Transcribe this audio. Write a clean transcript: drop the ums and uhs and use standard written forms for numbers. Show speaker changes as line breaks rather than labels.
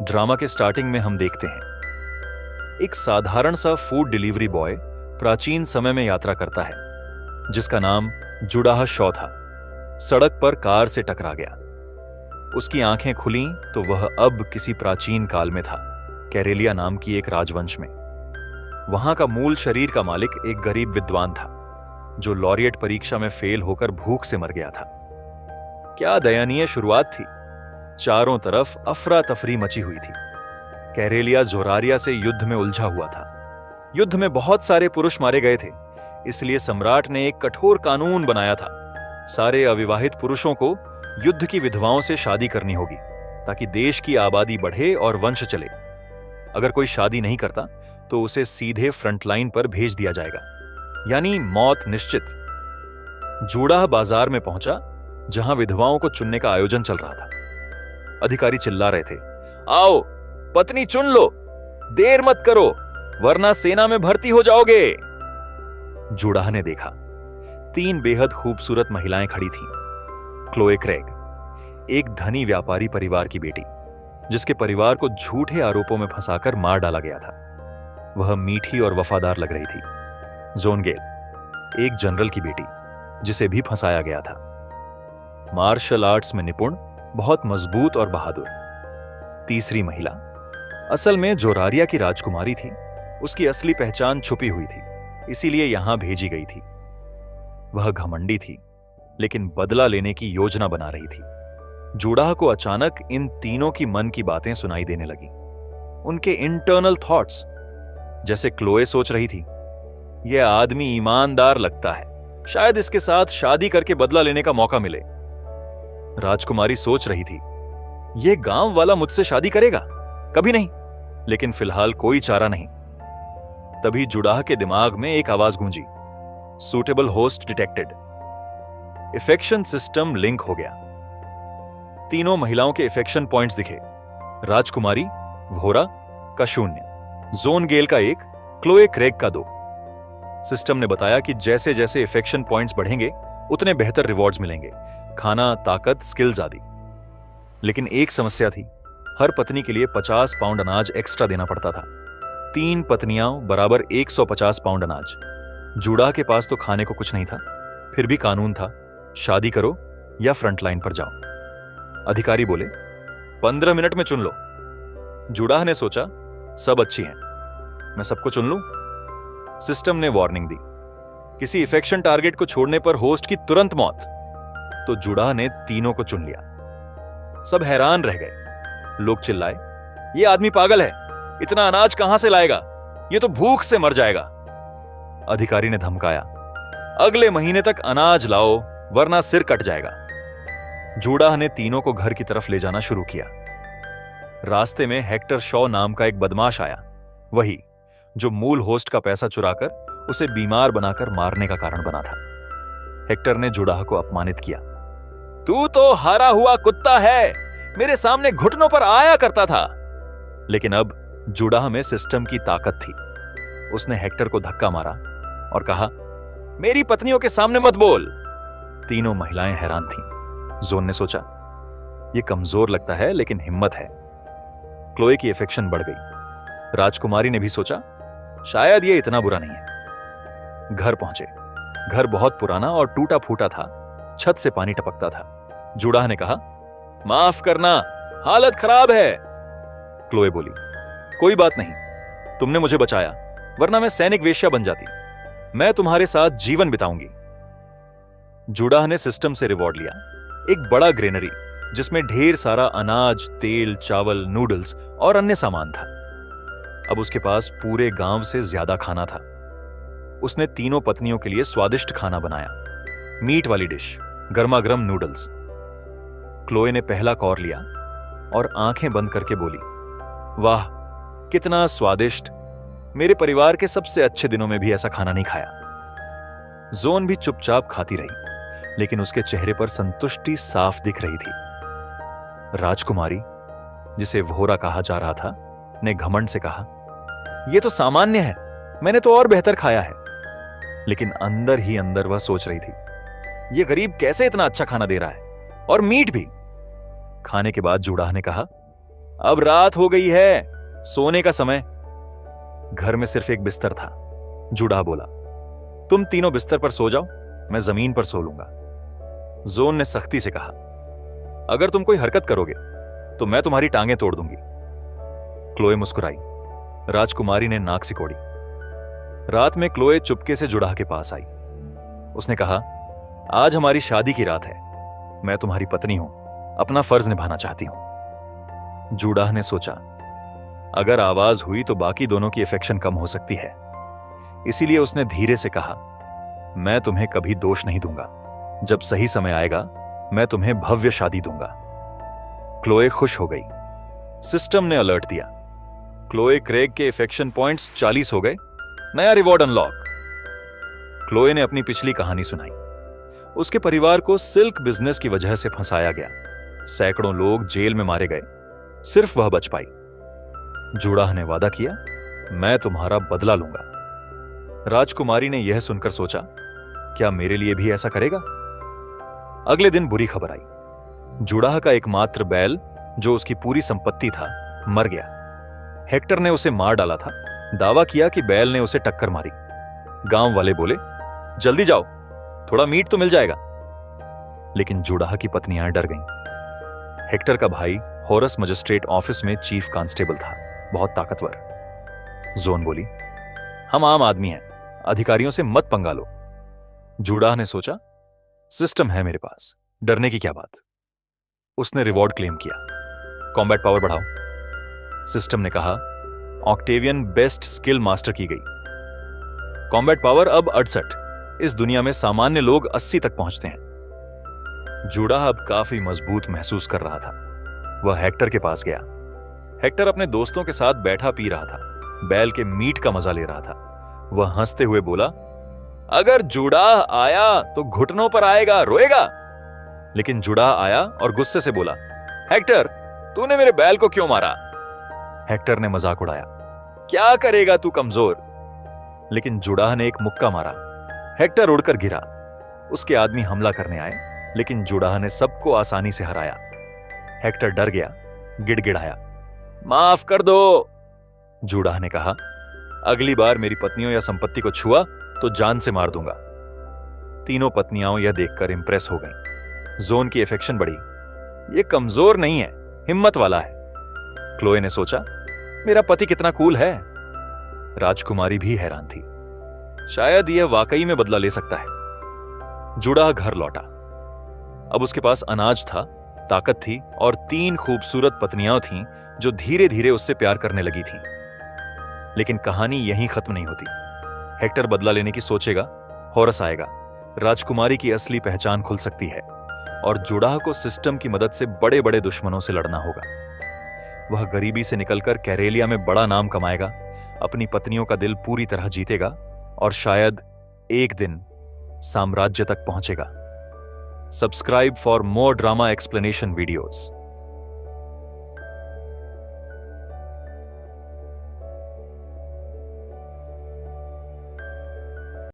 Drama के starting में हम देखते हैं एक साधारण सा फूड डिलीवरी बॉय प्राचीन समय में यात्रा करता है, जिसका नाम जुड़ाह शॉ था। सड़क पर कार से टकरा गया। उसकी आंखें खुलीं तो वह अब किसी प्राचीन काल में था, कैरेलिया नाम की एक राजवंश में। वहां का मूल शरीर का मालिक एक गरीब विद्वान था, जो लॉरिएट परीक्षा में फेल होकर भूख से मर गया था। क्या दयनीय शुरुआत थी। चारों तरफ अफरा तफरी मची हुई थी। कैरेलिया जोरारिया से युद्ध में उलझा हुआ था। युद्ध में बहुत सारे पुरुष मारे गए थे, इसलिए सम्राट ने एक कठोर कानून बनाया था। सारे अविवाहित पुरुषों को युद्ध की विधवाओं से शादी करनी होगी, ताकि देश की आबादी बढ़े और वंश चले। अगर कोई शादी नहीं करता तो उसे सीधे फ्रंटलाइन पर भेज दिया जाएगा, यानी मौत निश्चित। जूड़ाह बाजार में पहुंचा, जहां विधवाओं को चुनने का आयोजन चल रहा था। अधिकारी चिल्ला रहे थे, आओ पत्नी चुन लो, देर मत करो वरना सेना में भर्ती हो जाओगे। जूड़ाह ने देखा 3 बेहद खूबसूरत महिलाएं खड़ी थीं। क्लोए क्रेग, एक धनी व्यापारी परिवार की बेटी, जिसके परिवार को झूठे आरोपों में फंसाकर मार डाला गया था। वह मीठी और वफादार लग रही थी। जोनगेल, एक जनरल की बेटी, जिसे भी फंसाया गया था। मार्शल आर्ट्स में निपुण, बहुत मजबूत और बहादुर। तीसरी महिला असल में जोरारिया की राजकुमारी थी। उसकी असली पहचान छुपी हुई थी, इसीलिए यहां भेजी गई थी। वह घमंडी थी, लेकिन बदला लेने की योजना बना रही थी। जूड़ाह को अचानक इन तीनों की मन की बातें सुनाई देने लगी, उनके इंटरनल थॉट्स। जैसे क्लोए सोच रही थी, यह आदमी ईमानदार लगता है, शायद इसके साथ शादी करके बदला लेने का मौका मिले। राजकुमारी सोच रही थी, यह गांव वाला मुझसे शादी करेगा? कभी नहीं, लेकिन फिलहाल कोई चारा नहीं। तभी जुड़ाह के दिमाग में एक आवाज गूंजी, suitable host detected. Infection system link हो गया। तीनों महिलाओं के इफेक्शन पॉइंट्स दिखे। राजकुमारी वोहरा का 0, जोनगेल का 1, क्लोए क्रेग का 2। सिस्टम ने बताया कि जैसे जैसे इफेक्शन पॉइंट्स बढ़ेंगे उतने बेहतर रिवॉर्ड्स मिलेंगे, खाना, ताकत, स्किल्स आदि। लेकिन एक समस्या थी, हर पत्नी के लिए 50 पाउंड अनाज एक्स्ट्रा देना पड़ता था। 3 पत्नियां बराबर 150 पाउंड अनाज। जूड़ाह के पास तो खाने को कुछ नहीं था, फिर भी कानून था, शादी करो या फ्रंटलाइन पर जाओ। अधिकारी बोले, 15 मिनट में चुन लो। जूड़ाह ने सोचा, सब अच्छी हैं, मैं सबको चुन लूं। सिस्टम ने वार्निंग दी, किसी इफेक्शन टारगेट को छोड़ने पर होस्ट की तुरंत मौत। तो जूड़ाह ने तीनों को चुन लिया। सब हैरान रह गए। लोग चिल्लाए, ये आदमी पागल है, इतना अनाज कहां से लाएगा? ये तो भूख से मर जाएगा। अधिकारी ने धमकाया, अगले महीने तक अनाज लाओ वरना सिर कट जाएगा। जूड़ाह ने तीनों को घर की तरफ ले जाना शुरू किया। रास्ते में हेक्टर शॉ नाम का एक बदमाश आया, वही जो मूल होस्ट का पैसा चुराकर उसे बीमार बनाकर मारने का कारण बना था। हेक्टर ने जूड़ाह को अपमानित किया, तू तो हारा हुआ कुत्ता है, मेरे सामने घुटनों पर आया करता था। लेकिन अब जूड़ाह में सिस्टम की ताकत थी। उसने हेक्टर को धक्का मारा और कहा, मेरी पत्नियों के सामने मत बोल। तीनों महिलाएं हैरान थीं। जोन ने सोचा, यह कमजोर लगता है लेकिन हिम्मत है। क्लोए की अफेक्शन बढ़ गई। राजकुमारी ने भी सोचा, शायद यह इतना बुरा नहीं है। घर पहुंचे। घर बहुत पुराना और टूटा फूटा था, छत से पानी टपकता था। जूड़ाह ने कहा, माफ करना, हालत खराब है। क्लोए बोली, कोई बात नहीं, तुमने मुझे बचाया, वरना मैं सैनिक वेश्या बन जाती। मैं तुम्हारे साथ जीवन बिताऊंगी। जूड़ाह ने सिस्टम से रिवॉर्ड लिया, एक बड़ा ग्रेनरी जिसमें ढेर सारा अनाज, तेल, चावल, नूडल्स और अन्य सामान था। अब उसके पास पूरे गांव से ज्यादा खाना था। उसने तीनों पत्नियों के लिए स्वादिष्ट खाना बनाया, मीट वाली डिश, गर्मा गर्म नूडल्स। क्लोए ने पहला कौर लिया और आंखें बंद करके बोली, वाह कितना स्वादिष्ट, मेरे परिवार के सबसे अच्छे दिनों में भी ऐसा खाना नहीं खाया। जोन भी चुपचाप खाती रही, लेकिन उसके चेहरे पर संतुष्टि साफ दिख रही थी। राजकुमारी, जिसे वोहरा कहा जा रहा था, ने घमंड से कहा, यह तो सामान्य है, मैंने तो और बेहतर खाया है। लेकिन अंदर ही अंदर वह सोच रही थी, यह गरीब कैसे इतना अच्छा खाना दे रहा है, और मीट भी। खाने के बाद जूड़ाह ने कहा, अब रात हो गई है, सोने का समय। घर में सिर्फ एक बिस्तर था। जुड़ाह बोला, तुम तीनों बिस्तर पर सो जाओ, मैं जमीन पर सो लूंगा। जोन ने सख्ती से कहा, अगर तुम कोई हरकत करोगे तो मैं तुम्हारी टांगें तोड़ दूंगी। क्लोए मुस्कुराई। राजकुमारी ने नाक सिकोड़ी। रात में क्लोए चुपके से जुड़ाह के पास आई। उसने कहा, आज हमारी शादी की रात है, मैं तुम्हारी पत्नी हूं, अपना फर्ज निभाना चाहती हूं। जुड़ाह ने सोचा, अगर आवाज हुई तो बाकी दोनों की अफेक्शन कम हो सकती है, इसीलिए उसने धीरे से कहा, मैं तुम्हें कभी दोष नहीं दूंगा, जब सही समय आएगा मैं तुम्हें भव्य शादी दूंगा। क्लोए खुश हो गई। सिस्टम ने अलर्ट दिया, क्लोए क्रेग के अफेक्शन पॉइंट्स 40 हो गए, नया रिवॉर्ड अनलॉक। क्लोए ने अपनी पिछली कहानी सुनाई। उसके परिवार को सिल्क बिजनेस की वजह से फंसाया गया, सैकड़ों लोग जेल में मारे गए, सिर्फ वह बच पाई। जुड़ाह ने वादा किया, मैं तुम्हारा बदला लूंगा। राजकुमारी ने यह सुनकर सोचा, क्या मेरे लिए भी ऐसा करेगा? अगले दिन बुरी खबर आई। जुड़ाह का एकमात्र बैल, जो उसकी पूरी संपत्ति था, मर गया। हेक्टर ने उसे मार डाला था। दावा किया कि बैल ने उसे टक्कर मारी। गांव वाले बोले, जल्दी जाओ, थोड़ा मीट तो मिल जाएगा। लेकिन जुड़ाह की पत्नियां डर गईं। हेक्टर का भाई होरस मजिस्ट्रेट ऑफिस में चीफ कांस्टेबल था, बहुत ताकतवर। जोन बोली, हम आम आदमी हैं, अधिकारियों से मत पंगा लो। जुड़ाह ने सोचा, सिस्टम है मेरे पास, डरने की क्या बात। उसने रिवॉर्ड क्लेम किया, कॉम्बैट पावर बढ़ाओ। सिस्टम ने कहा, ऑक्टेवियन बेस्ट स्किल मास्टर की गई। कॉम्बैट पावर अब 68। इस दुनिया में सामान्य लोग 80 तक पहुंचते हैं। जुड़ाह अब काफी मजबूत महसूस कर रहा था। वह हेक्टर के पास गया। हेक्टर अपने दोस्तों के साथ बैठा पी रहा था, बैल के मीट का मजा ले रहा था। वह हंसते हुए बोला, अगर जुड़ाह आया तो घुटनों पर आएगा, रोएगा। लेकिन जुड़ाह आया और गुस्से से बोला, हेक्टर, तूने मेरे बैल को क्यों मारा? हेक्टर ने मजाक उड़ाया, क्या करेगा तू कमजोर। लेकिन जुड़ाह ने एक मुक्का मारा। हेक्टर उड़कर गिरा। उसके आदमी हमला करने आए, लेकिन जुड़ाह ने सबको आसानी से हराया। हेक्टर डर गया, गिड़गिड़ाया, माफ कर दो। जुड़ाह ने कहा, अगली बार मेरी पत्नियों या संपत्ति को छुआ तो जान से मार दूंगा। तीनों पत्नियां यह देखकर इंप्रेस हो गईं। जोन की अफेक्शन बढ़ी। यह कमजोर नहीं है, हिम्मत वाला है। क्लोए ने सोचा, मेरा पति कितना कूल है। राजकुमारी भी हैरान थी, शायद यह वाकई में बदला ले सकता है। जुड़ाह घर लौटा। अब उसके पास अनाज था, ताकत थी और 3 खूबसूरत पत्नियां थीं जो धीरे धीरे उससे प्यार करने लगी थीं। लेकिन कहानी यहीं खत्म नहीं होती। हेक्टर बदला लेने की सोचेगा, होरस आएगा, राजकुमारी की असली पहचान खुल सकती है और जुड़ाह को सिस्टम की मदद से बड़े बड़े दुश्मनों से लड़ना होगा। वह गरीबी से निकलकर कैरेलिया में बड़ा नाम कमाएगा, अपनी पत्नियों का दिल पूरी तरह जीतेगा और शायद एक दिन साम्राज्य तक पहुंचेगा। Subscribe for more drama explanation videos.